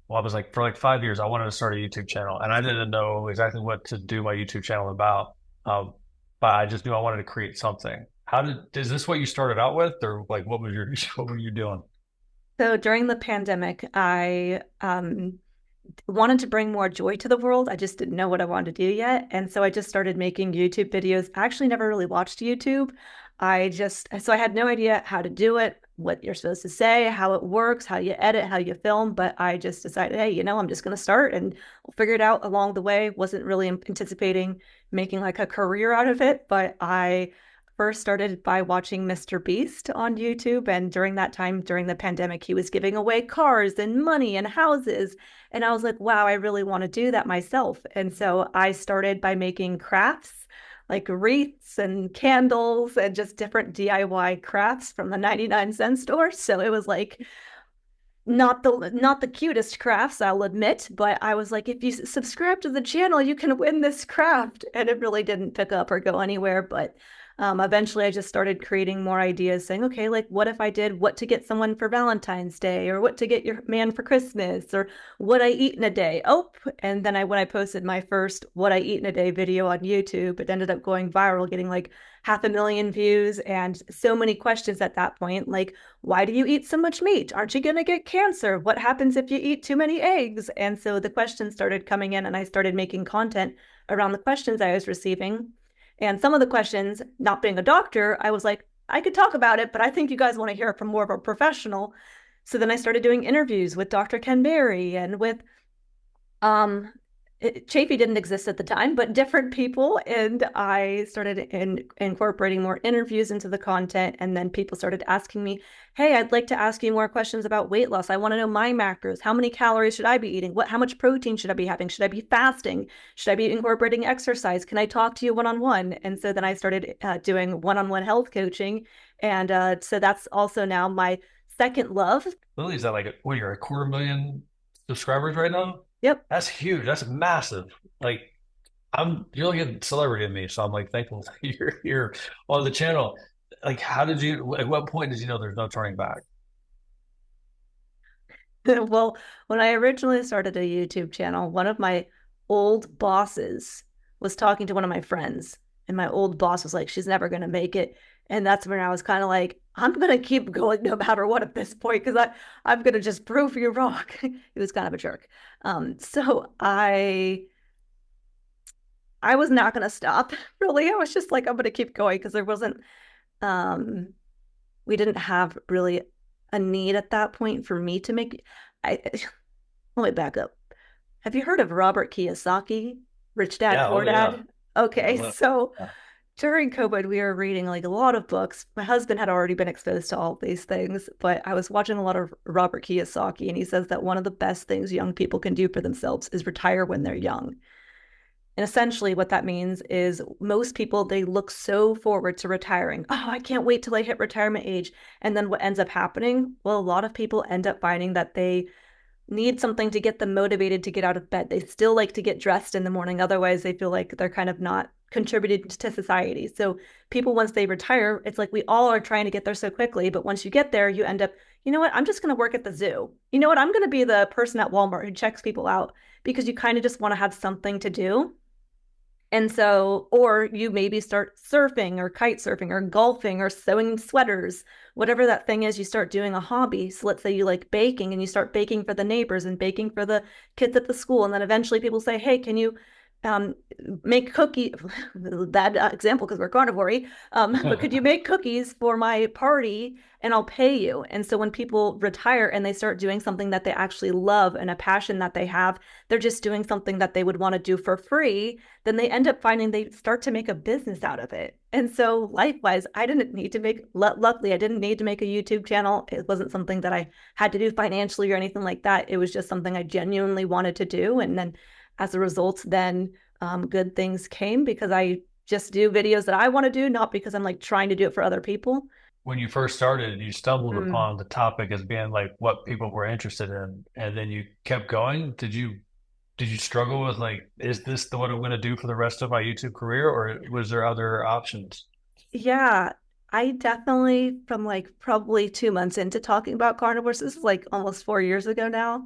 well, I was like, for like 5 years, I wanted to start a YouTube channel, and I didn't know exactly what to do my YouTube channel about. Um, but I just knew I wanted to create something. Is this what you started out with, or like, what was your, what were you doing? So during the pandemic, I wanted to bring more joy to the world. I just didn't know what I wanted to do yet. And so I just started making YouTube videos. I actually never really watched YouTube. So I had no idea how to do it, what you're supposed to say, how it works, how you edit, how you film. But I just decided, hey, I'm just going to start and we'll figure it out along the way. Wasn't really anticipating making like a career out of it, but I first started by watching Mr. Beast on YouTube. And during that time, during the pandemic, he was giving away cars and money and houses. And I was like, wow, I really want to do that myself. And so I started by making crafts like wreaths and candles and just different DIY crafts from the 99-cent store. So it was like not the cutest crafts, I'll admit, but I was like, if you subscribe to the channel, you can win this craft. And it really didn't pick up or go anywhere. But eventually I just started creating more ideas saying, okay, like what if I did what to get someone for Valentine's Day or what to get your man for Christmas or what I eat in a day. Oh, and then when I posted my first what I eat in a day video on YouTube, it ended up going viral, getting like 500,000 views and so many questions at that point. Like, why do you eat so much meat? Aren't you going to get cancer? What happens if you eat too many eggs? And so the questions started coming in, and I started making content around the questions I was receiving. And some of the questions, not being a doctor, I was like, I could talk about it, but I think you guys want to hear it from more of a professional. So then I started doing interviews with Dr. Ken Berry and with um Chafee didn't exist at the time, but different people. And I started incorporating more interviews into the content. And then people started asking me, hey, I'd like to ask you more questions about weight loss. I want to know my macros. How many calories should I be eating? How much protein should I be having? Should I be fasting? Should I be incorporating exercise? Can I talk to you one on one? And so then I started doing one on one health coaching. And so that's also now my second love. Lily, is that like, what, you're a 250,000 subscribers right now? Yep. That's huge. That's massive. Like, you're like a celebrity to me, so I'm like thankful that you're here on the channel. Like, at what point did you know there's no turning back? Well, when I originally started a YouTube channel, one of my old bosses was talking to one of my friends, and my old boss was like, she's never going to make it. And that's when I was kind of like, I'm going to keep going no matter what at this point, because I'm going to just prove you wrong. He was kind of a jerk. So I was not going to stop, really. I was just like, I'm going to keep going because there wasn't, um, we didn't have really a need at that point for me to make. I Let me back up. Have you heard of Robert Kiyosaki, Rich Dad, Yeah, Poor oh yeah. Dad? Yeah, Okay, so yeah. during COVID, we were reading like a lot of books. My husband had already been exposed to all of these things, but I was watching a lot of Robert Kiyosaki, and he says that one of the best things young people can do for themselves is retire when they're young. And essentially, what that means is most people, they look so forward to retiring. Oh, I can't wait till I hit retirement age. And then what ends up happening? Well, a lot of people end up finding that they need something to get them motivated to get out of bed. They still like to get dressed in the morning. Otherwise, they feel like they're kind of not contributing to society. So people, once they retire, it's like we all are trying to get there so quickly. But once you get there, you end up, you know what? I'm just going to work at the zoo. You know what? I'm going to be the person at Walmart who checks people out because you kind of just want to have something to do. And so, or you maybe start surfing or kite surfing or golfing or sewing sweaters, whatever that thing is, you start doing a hobby. So let's say you like baking and you start baking for the neighbors and baking for the kids at the school. And then eventually people say, hey, can you um, make cookie bad example because we're carnivore but could you make cookies for my party and I'll pay you. And so when people retire and they start doing something that they actually love and a passion that they have, they're just doing something that they would want to do for free, then they end up finding they start to make a business out of it. And so life-wise, I didn't need to make, luckily, I didn't need to make a YouTube channel. It wasn't something that I had to do financially or anything like that. It was just something I genuinely wanted to do. And then as a result, then good things came because I just do videos that I want to do, not because I'm like trying to do it for other people. When you first started, you stumbled Mm. upon the topic as being like what people were interested in, and then you kept going. Did you struggle with like, is this the what I'm going to do for the rest of my YouTube career, or was there other options? Yeah, I definitely, from like probably 2 months into talking about carnivores, this is like almost 4 years ago now.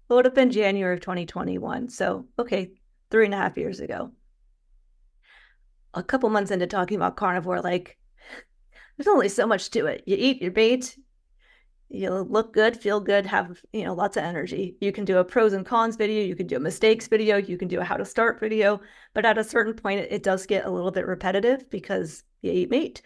It would have been January of 2021. So, okay, 3.5 years ago. A couple months into talking about carnivore, like, there's only so much to it. You eat your bait, you look good, feel good, have, lots of energy. You can do a pros and cons video, you can do a mistakes video, you can do a how to start video, but at a certain point, it does get a little bit repetitive because you eat meat.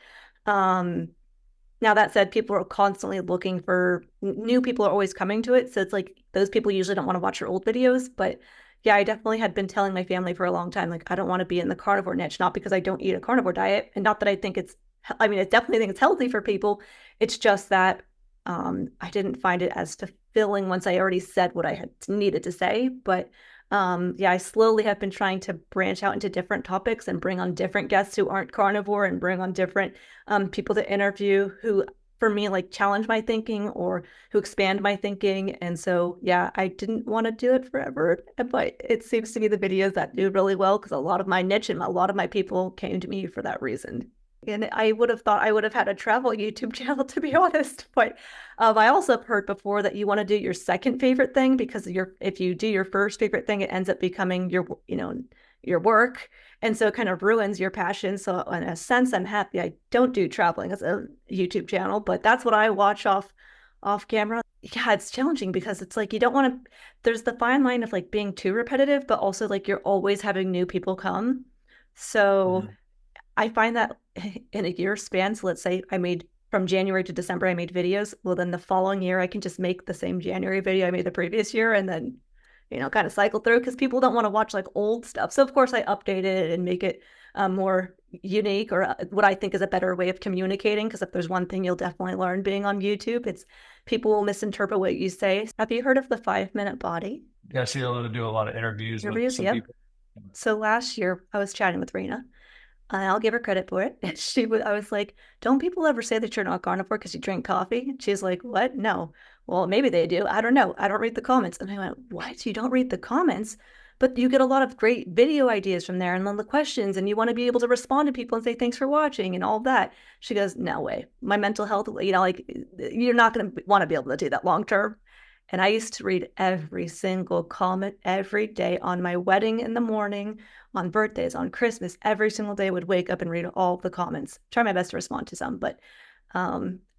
Now, that said, people are constantly looking for new people are always coming to it. So it's like those people usually don't want to watch your old videos. But yeah, I definitely had been telling my family for a long time, like, I don't want to be in the carnivore niche, not because I don't eat a carnivore diet. And not that I think I definitely think it's healthy for people. It's just that I didn't find it as fulfilling once I already said what I had needed to say. But yeah, I slowly have been trying to branch out into different topics and bring on different guests who aren't carnivore and bring on different people to interview who, for me, like challenge my thinking or who expand my thinking. And so, yeah, I didn't want to do it forever, but it seems to be the videos that do really well because a lot of my niche and a lot of my people came to me for that reason. And I would have thought I would have had a travel YouTube channel, to be honest. But I also heard before that you want to do your second favorite thing because if you do your first favorite thing, it ends up becoming your work. And so it kind of ruins your passion. So in a sense, I'm happy I don't do traveling as a YouTube channel, but that's what I watch off camera. Yeah, it's challenging because it's like you don't want to, there's the fine line of like being too repetitive, but also like you're always having new people come. So Mhm. I find that in a year span, so let's say I made from January to December, I made videos. Well, then the following year, I can just make the same January video I made the previous year and then, kind of cycle through because people don't want to watch like old stuff. So, of course, I update it and make it more unique or what I think is a better way of communicating. Because if there's one thing you'll definitely learn being on YouTube, it's people will misinterpret what you say. Have you heard of the 5 minute body? Yeah, I see able to do a lot of interviews with Interviews? some Yep. people. So last year, I was chatting with Rena. I'll give her credit for it. I was like, don't people ever say that you're not carnivore because you drink coffee? She's like, what? No. Well, maybe they do. I don't know. I don't read the comments. And I went, what? You don't read the comments? But you get a lot of great video ideas from there and then the questions, and you want to be able to respond to people and say, thanks for watching and all that. She goes, no way. My mental health, like, you're not going to want to be able to do that long term. And I used to read every single comment every day on my wedding in the morning, on birthdays, on Christmas. Every single day I would wake up and read all the comments. Try my best to respond to some. But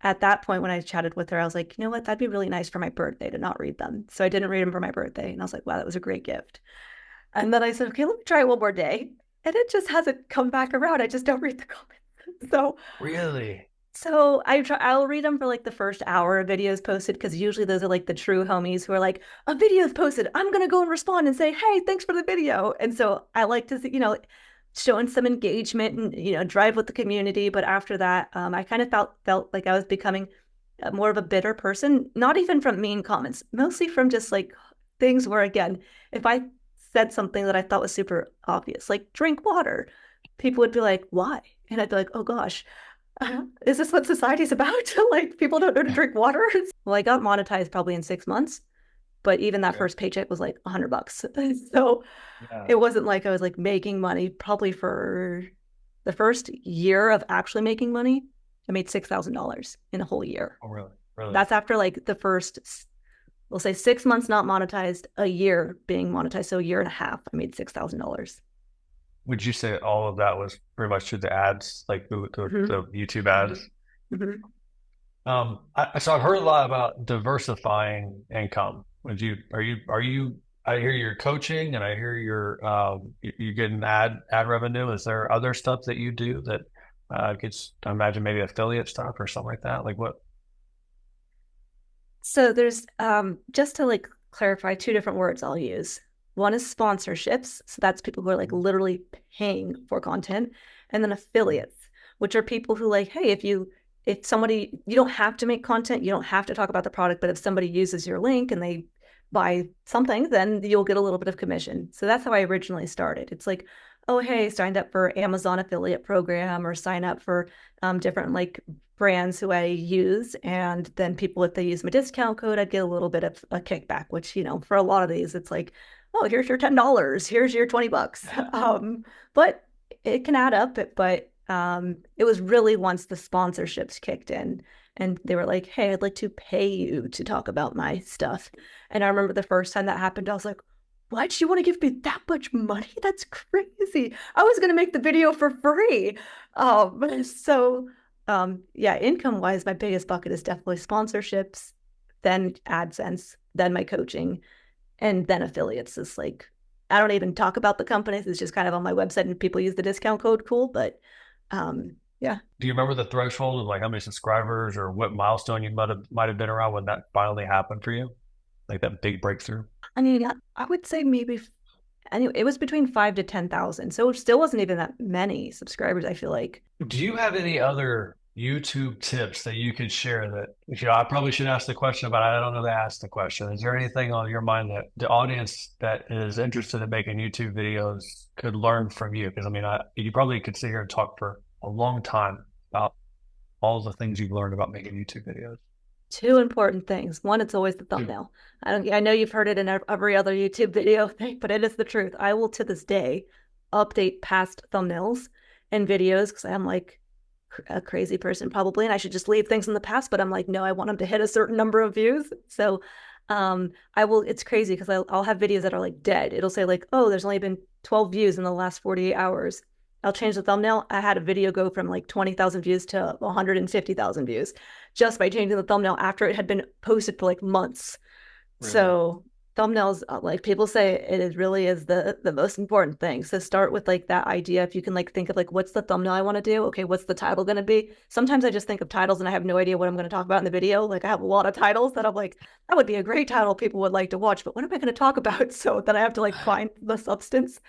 at that point, when I chatted with her, I was like, you know what? That'd be really nice for my birthday to not read them. So I didn't read them for my birthday. And I was like, wow, that was a great gift. And then I said, okay, let me try it one more day. And it just hasn't come back around. I just don't read the comments. So Really? I'll read them for like the first hour of videos posted because usually those are like the true homies who are like, a video is posted. I'm gonna go and respond and say, hey, thanks for the video. And so I like to see, showing some engagement and drive with the community. But after that, I kind of felt like I was becoming more of a bitter person, not even from mean comments, mostly from just like things where, again, if I said something that I thought was super obvious, like drink water, people would be like, why? And I'd be like, oh gosh, is this what society's about? Like people don't know to drink water. Well, I got monetized probably in 6 months, but even that Okay. first paycheck was like $100. So Yeah. it wasn't like I was like making money. Probably for the first year of actually making money, I made $6,000 in a whole year. Oh, really? Really? That's after like the first, we'll say 6 months not monetized, a year being monetized. So a year and a half, I made $6,000. Would you say all of that was pretty much through the ads, like Mm-hmm. the YouTube ads? Mm-hmm. So I've heard a lot about diversifying income. I hear you're coaching and I hear you're getting ad revenue. Is there other stuff that you do that gets, I imagine maybe affiliate stuff or something like that? Like what? So there's just to like clarify two different words I'll use. One is sponsorships, so that's people who are like literally paying for content, and then affiliates, which are people who like, hey, if somebody you don't have to make content, you don't have to talk about the product, but if somebody uses your link and they buy something, then you'll get a little bit of commission. So that's how I originally started. It's like, oh, hey, signed up for Amazon affiliate program or sign up for different like brands who I use. And then people, if they use my discount code, I'd get a little bit of a kickback, which, for a lot of these, it's like, oh, here's your $10, here's your $20. But it can add up. But it was really once the sponsorships kicked in. and they were like, hey, I'd like to pay you to talk about my stuff. And I remember the first time that happened, I was like, why do you want to give me that much money? That's crazy. I was going to make the video for free. So yeah, income wise, my biggest bucket is definitely sponsorships, then AdSense, then my coaching, and then affiliates. Is like, I don't even talk about the companies. It's just kind of on my website and people use the discount code cool. But yeah. Do you remember the threshold of like how many subscribers or what milestone you might have been around when that finally happened for you? Like that big breakthrough? I mean, I would say maybe anyway, it was between 5 to 10,000. So it still wasn't even that many subscribers, I feel like. Do you have any other YouTube tips that you could share that, I probably should ask the question about, I don't know to ask the question. Is there anything on your mind that the audience that is interested in making YouTube videos could learn from you? Because I mean, you probably could sit here and talk for a long time about all the things you've learned about making YouTube videos. Two important things. One, it's always the thumbnail. I know you've heard it in every other YouTube video thing, but it is the truth. I will to this day update past thumbnails and videos because I'm like a crazy person probably, and I should just leave things in the past, but I'm like, no, I want them to hit a certain number of views. So I will, it's crazy because I'll have videos that are like dead. It'll say like, oh, there's only been 12 views in the last 48 hours. I'll change the thumbnail. I had a video go from like 20,000 views to 150,000 views just by changing the thumbnail after it had been posted for like months. Really? So thumbnails, like people say, really is the most important thing. So start with like that idea. If you can like think of like, what's the thumbnail I want to do? Okay, what's the title going to be? Sometimes I just think of titles and I have no idea what I'm going to talk about in the video. Like I have a lot of titles that I'm like, that would be a great title people would like to watch, but what am I going to talk about? So then I have to like find the substance.